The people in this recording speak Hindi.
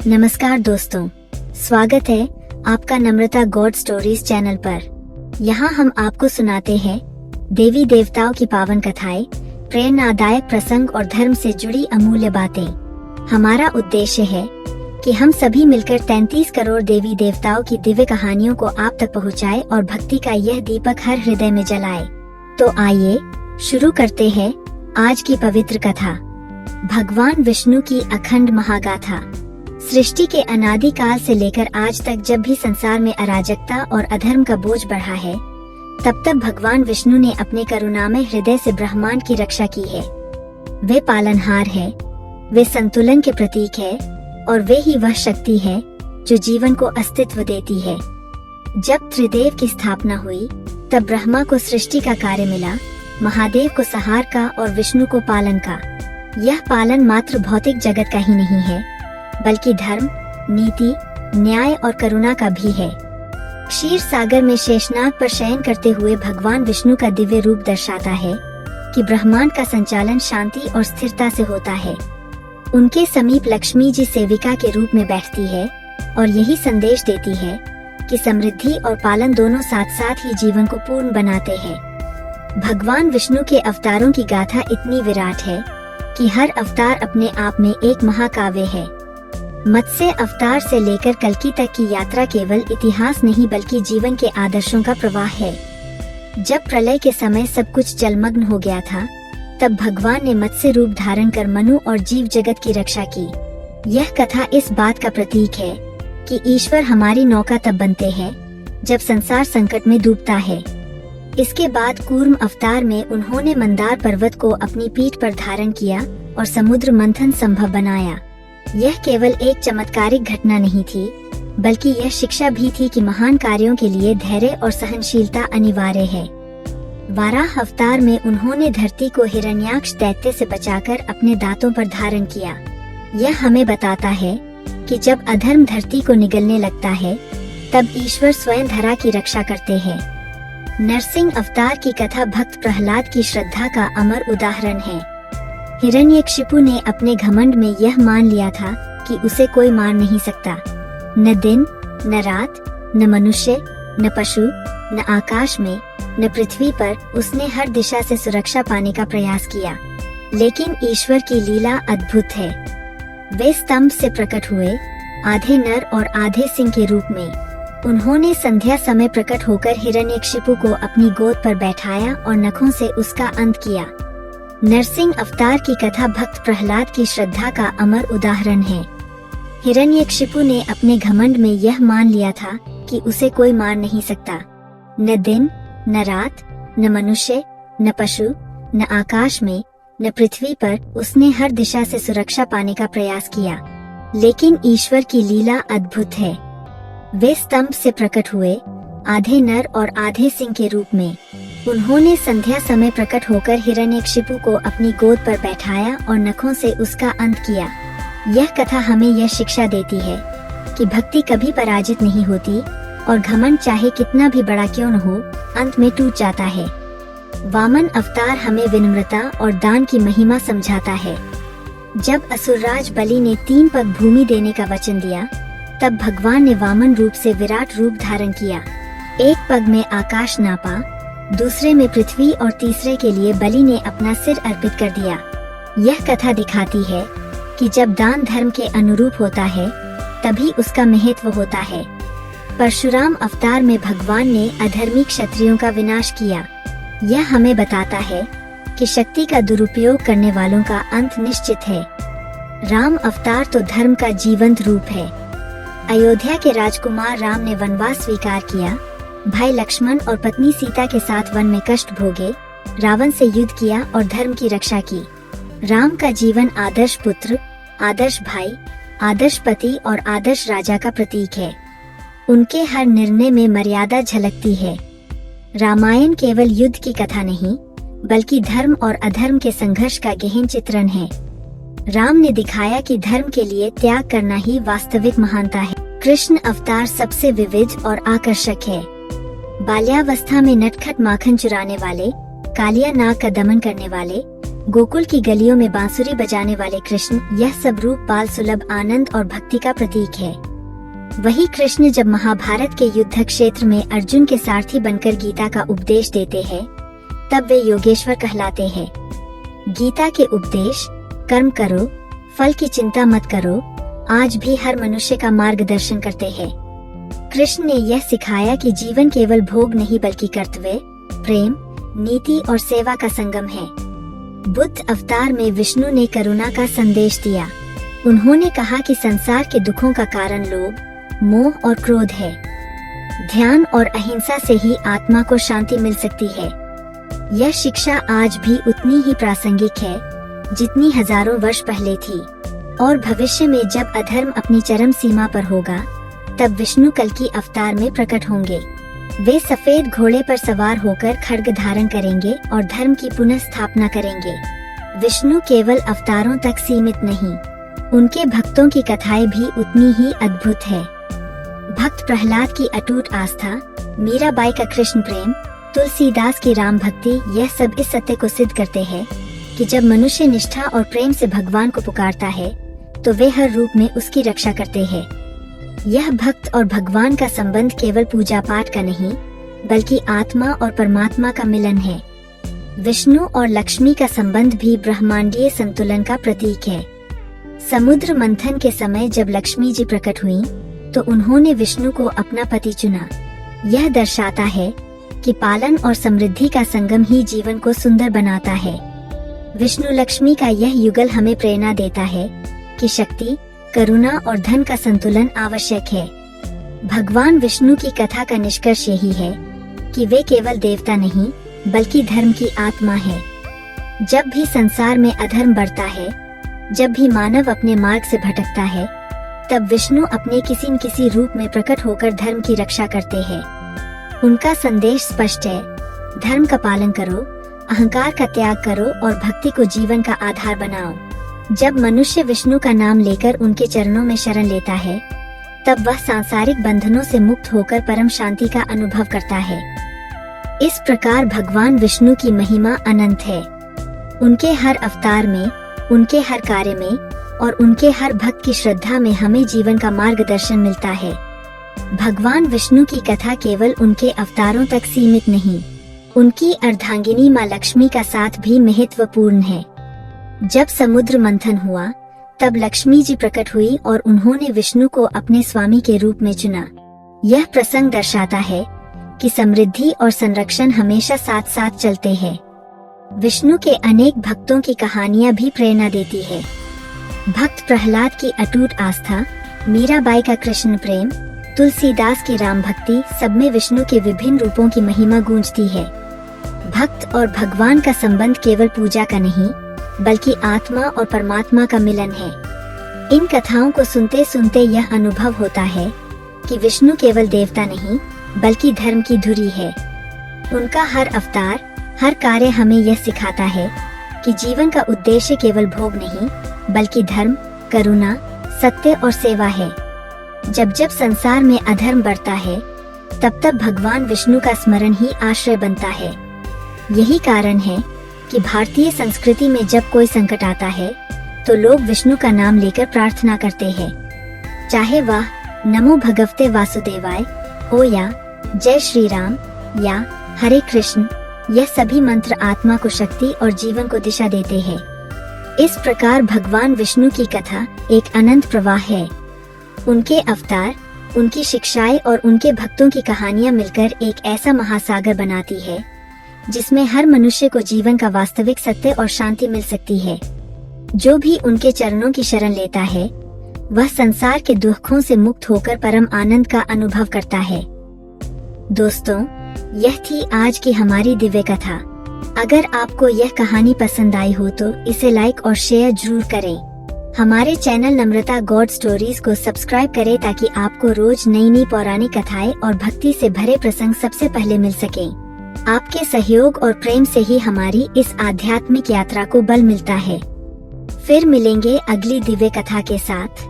नमस्कार दोस्तों, स्वागत है आपका नम्रता गॉड स्टोरीज चैनल पर। यहाँ हम आपको सुनाते हैं देवी देवताओं की पावन कथाएं, प्रेरणादायक प्रसंग और धर्म से जुड़ी अमूल्य बातें। हमारा उद्देश्य है कि हम सभी मिलकर 33 करोड़ देवी देवताओं की दिव्य कहानियों को आप तक पहुँचाए और भक्ति का यह दीपक हर हृदय में जलाए। तो आइए शुरू करते हैं आज की पवित्र कथा। भगवान विष्णु की अखंड महागाथा। सृष्टि के अनादि काल से लेकर आज तक जब भी संसार में अराजकता और अधर्म का बोझ बढ़ा है, तब तक भगवान विष्णु ने अपने करुणामय हृदय से ब्रह्मांड की रक्षा की है। वे पालनहार है, वे संतुलन के प्रतीक है और वे ही वह शक्ति है जो जीवन को अस्तित्व देती है। जब त्रिदेव की स्थापना हुई, तब ब्रह्मा को सृष्टि का कार्य मिला, महादेव को संहार का और विष्णु को पालन का। यह पालन मात्र भौतिक जगत का ही नहीं है, बल्कि धर्म, नीति, न्याय और करुणा का भी है। क्षीर सागर में शेषनाग पर शयन करते हुए भगवान विष्णु का दिव्य रूप दर्शाता है कि ब्रह्मांड का संचालन शांति और स्थिरता से होता है। उनके समीप लक्ष्मी जी सेविका के रूप में बैठती है और यही संदेश देती है कि समृद्धि और पालन दोनों साथ साथ ही जीवन को पूर्ण बनाते हैं। भगवान विष्णु के अवतारों की गाथा इतनी विराट है कि हर अवतार अपने आप में एक महाकाव्य है। मत्स्य अवतार से लेकर कल्कि तक की यात्रा केवल इतिहास नहीं बल्कि जीवन के आदर्शों का प्रवाह है। जब प्रलय के समय सब कुछ जलमग्न हो गया था, तब भगवान ने मत्स्य रूप धारण कर मनु और जीव जगत की रक्षा की। यह कथा इस बात का प्रतीक है कि ईश्वर हमारी नौका तब बनते हैं जब संसार संकट में डूबता है। इसके बाद कूर्म अवतार में उन्होंने मंदार पर्वत को अपनी पीठ पर धारण किया और समुद्र मंथन संभव बनाया। यह केवल एक चमत्कारिक घटना नहीं थी, बल्कि यह शिक्षा भी थी कि महान कार्यों के लिए धैर्य और सहनशीलता अनिवार्य है। वाराह अवतार में उन्होंने धरती को हिरण्याक्ष दैत्य से बचाकर अपने दांतों पर धारण किया। यह हमें बताता है कि जब अधर्म धरती को निगलने लगता है, तब ईश्वर स्वयं धरा की रक्षा करते हैं। नरसिंह अवतार की कथा भक्त प्रहलाद की श्रद्धा का अमर उदाहरण है। हिरण्यकशिपु ने अपने घमंड में यह मान लिया था कि उसे कोई मार नहीं सकता। न दिन, न रात, न मनुष्य, न पशु, न आकाश में, न पृथ्वी पर उसने हर दिशा से सुरक्षा पाने का प्रयास किया। लेकिन ईश्वर की लीला अद्भुत है। वे स्तंभ से प्रकट हुए, आधे नर और आधे सिंह के रूप में। उन्होंने संध्या समय प्रकट होकर हिरण्यकशिपु को अपनी गोद पर बैठाया और नखों से उसका अंत किया। नरसिंह अवतार की कथा भक्त प्रहलाद की श्रद्धा का अमर उदाहरण है। हिरण्यकशिपु ने अपने घमंड में यह मान लिया था कि उसे कोई मार नहीं सकता। न दिन, न रात, न मनुष्य, न पशु, न आकाश में, न पृथ्वी पर उसने हर दिशा से सुरक्षा पाने का प्रयास किया। लेकिन ईश्वर की लीला अद्भुत है। वे स्तंभ से प्रकट हुए, आधे नर और आधे सिंह के रूप में। उन्होंने संध्या समय प्रकट होकर हिरण्यकशिपु को अपनी गोद पर बैठाया और नखों से उसका अंत किया। यह कथा हमें यह शिक्षा देती है कि भक्ति कभी पराजित नहीं होती और घमंड चाहे कितना भी बड़ा क्यों न हो, अंत में टूट जाता है। वामन अवतार हमें विनम्रता और दान की महिमा समझाता है। जब असुरराज बलि ने 3 पग भूमि देने का वचन दिया, तब भगवान ने वामन रूप से विराट रूप धारण किया। एक पग में आकाश नापा, दूसरे में पृथ्वी और तीसरे के लिए बलि ने अपना सिर अर्पित कर दिया। यह कथा दिखाती है कि जब दान धर्म के अनुरूप होता है, तभी उसका महत्व होता है। परशुराम अवतार में भगवान ने अधर्मी क्षत्रियों का विनाश किया। यह हमें बताता है कि शक्ति का दुरुपयोग करने वालों का अंत निश्चित है। राम अवतार तो धर्म का जीवंत रूप है। अयोध्या के राजकुमार राम ने वनवास स्वीकार किया, भाई लक्ष्मण और पत्नी सीता के साथ वन में कष्ट भोगे, रावण से युद्ध किया और धर्म की रक्षा की। राम का जीवन आदर्श पुत्र, आदर्श भाई, आदर्श पति और आदर्श राजा का प्रतीक है। उनके हर निर्णय में मर्यादा झलकती है। रामायण केवल युद्ध की कथा नहीं, बल्कि धर्म और अधर्म के संघर्ष का गहन चित्रण है। राम ने दिखाया कि धर्म के लिए त्याग करना ही वास्तविक महानता है। कृष्ण अवतार सबसे विविध और आकर्षक है। बाल्यावस्था में नटखट माखन चुराने वाले, कालिया नाग का दमन करने वाले, गोकुल की गलियों में बांसुरी बजाने वाले कृष्ण, यह सब रूप बाल सुलभ आनंद और भक्ति का प्रतीक है। वही कृष्ण जब महाभारत के युद्ध क्षेत्र में अर्जुन के सारथी बनकर गीता का उपदेश देते हैं, तब वे योगेश्वर कहलाते हैं। गीता के उपदेश, कर्म करो, फल की चिंता मत करो, आज भी हर मनुष्य का मार्गदर्शन करते हैं। कृष्ण ने यह सिखाया कि जीवन केवल भोग नहीं बल्कि कर्तव्य, प्रेम, नीति और सेवा का संगम है। बुद्ध अवतार में विष्णु ने करुणा का संदेश दिया। उन्होंने कहा कि संसार के दुखों का कारण लोभ, मोह और क्रोध है। ध्यान और अहिंसा से ही आत्मा को शांति मिल सकती है। यह शिक्षा आज भी उतनी ही प्रासंगिक है जितनी हजारों वर्ष पहले थी। और भविष्य में जब अधर्म अपनी चरम सीमा पर होगा, तब विष्णु कल्कि अवतार में प्रकट होंगे। वे सफेद घोड़े पर सवार होकर खड्ग धारण करेंगे और धर्म की पुनः स्थापना करेंगे। विष्णु केवल अवतारों तक सीमित नहीं, उनके भक्तों की कथाएं भी उतनी ही अद्भुत है। भक्त प्रहलाद की अटूट आस्था, मीराबाई का कृष्ण प्रेम, तुलसीदास की राम भक्ति, यह सब इस सत्य को सिद्ध करते हैं कि जब मनुष्य निष्ठा और प्रेम से भगवान को पुकारता है, तो वे हर रूप में उसकी रक्षा करते हैं। यह भक्त और भगवान का संबंध केवल पूजा पाठ का नहीं, बल्कि आत्मा और परमात्मा का मिलन है। विष्णु और लक्ष्मी का संबंध भी ब्रह्मांडीय संतुलन का प्रतीक है। समुद्र मंथन के समय जब लक्ष्मी जी प्रकट हुईं, तो उन्होंने विष्णु को अपना पति चुना। यह दर्शाता है कि पालन और समृद्धि का संगम ही जीवन को सुंदर बनाता है। विष्णु लक्ष्मी का यह युगल हमें प्रेरणा देता है कि शक्ति, करुणा और धन का संतुलन आवश्यक है। भगवान विष्णु की कथा का निष्कर्ष यही है कि वे केवल देवता नहीं, बल्कि धर्म की आत्मा है। जब भी संसार में अधर्म बढ़ता है, जब भी मानव अपने मार्ग से भटकता है, तब विष्णु अपने किसी न किसी रूप में प्रकट होकर धर्म की रक्षा करते हैं। उनका संदेश स्पष्ट है, धर्म का पालन करो, अहंकार का त्याग करो और भक्ति को जीवन का आधार बनाओ। जब मनुष्य विष्णु का नाम लेकर उनके चरणों में शरण लेता है, तब वह सांसारिक बंधनों से मुक्त होकर परम शांति का अनुभव करता है। इस प्रकार भगवान विष्णु की महिमा अनंत है। उनके हर अवतार में, उनके हर कार्य में और उनके हर भक्त की श्रद्धा में हमें जीवन का मार्गदर्शन मिलता है। भगवान विष्णु की कथा केवल उनके अवतारों तक सीमित नहीं, उनकी अर्धांगिनी माँ लक्ष्मी का साथ भी महत्वपूर्ण है। जब समुद्र मंथन हुआ, तब लक्ष्मी जी प्रकट हुई और उन्होंने विष्णु को अपने स्वामी के रूप में चुना। यह प्रसंग दर्शाता है कि समृद्धि और संरक्षण हमेशा साथ साथ चलते हैं। विष्णु के अनेक भक्तों की कहानियां भी प्रेरणा देती है। भक्त प्रहलाद की अटूट आस्था, मीराबाई का कृष्ण प्रेम, तुलसीदास की राम भक्ति, सब में विष्णु के विभिन्न रूपों की महिमा गूंजती है। भक्त और भगवान का संबंध केवल पूजा का नहीं, बल्कि आत्मा और परमात्मा का मिलन है। इन कथाओं को सुनते सुनते यह अनुभव होता है कि विष्णु केवल देवता नहीं, बल्कि धर्म की धुरी है। उनका हर अवतार, हर कार्य हमें यह सिखाता है कि जीवन का उद्देश्य केवल भोग नहीं, बल्कि धर्म, करुणा, सत्य और सेवा है। जब जब संसार में अधर्म बढ़ता है, तब तब भगवान विष्णु का स्मरण ही आश्रय बनता है। यही कारण है कि भारतीय संस्कृति में जब कोई संकट आता है, तो लोग विष्णु का नाम लेकर प्रार्थना करते हैं। चाहे वह नमो भगवते वासुदेवाय हो या जय श्री राम या हरे कृष्ण, यह सभी मंत्र आत्मा को शक्ति और जीवन को दिशा देते हैं। इस प्रकार भगवान विष्णु की कथा एक अनंत प्रवाह है। उनके अवतार, उनकी शिक्षाएं और उनके भक्तों की कहानियां मिलकर एक ऐसा महासागर बनाती है जिसमें हर मनुष्य को जीवन का वास्तविक सत्य और शांति मिल सकती है। जो भी उनके चरणों की शरण लेता है, वह संसार के दुखों से मुक्त होकर परम आनंद का अनुभव करता है। दोस्तों, यह थी आज की हमारी दिव्य कथा। अगर आपको यह कहानी पसंद आई हो तो इसे लाइक और शेयर जरूर करें। हमारे चैनल नम्रता गॉड स्टोरीज को सब्सक्राइब करें ताकि आपको रोज नई नई पौराणिक कथाएं और भक्ति से भरे प्रसंग सबसे पहले मिल सकें। आपके सहयोग और प्रेम से ही हमारी इस आध्यात्मिक यात्रा को बल मिलता है। फिर मिलेंगे अगली दिव्य कथा के साथ।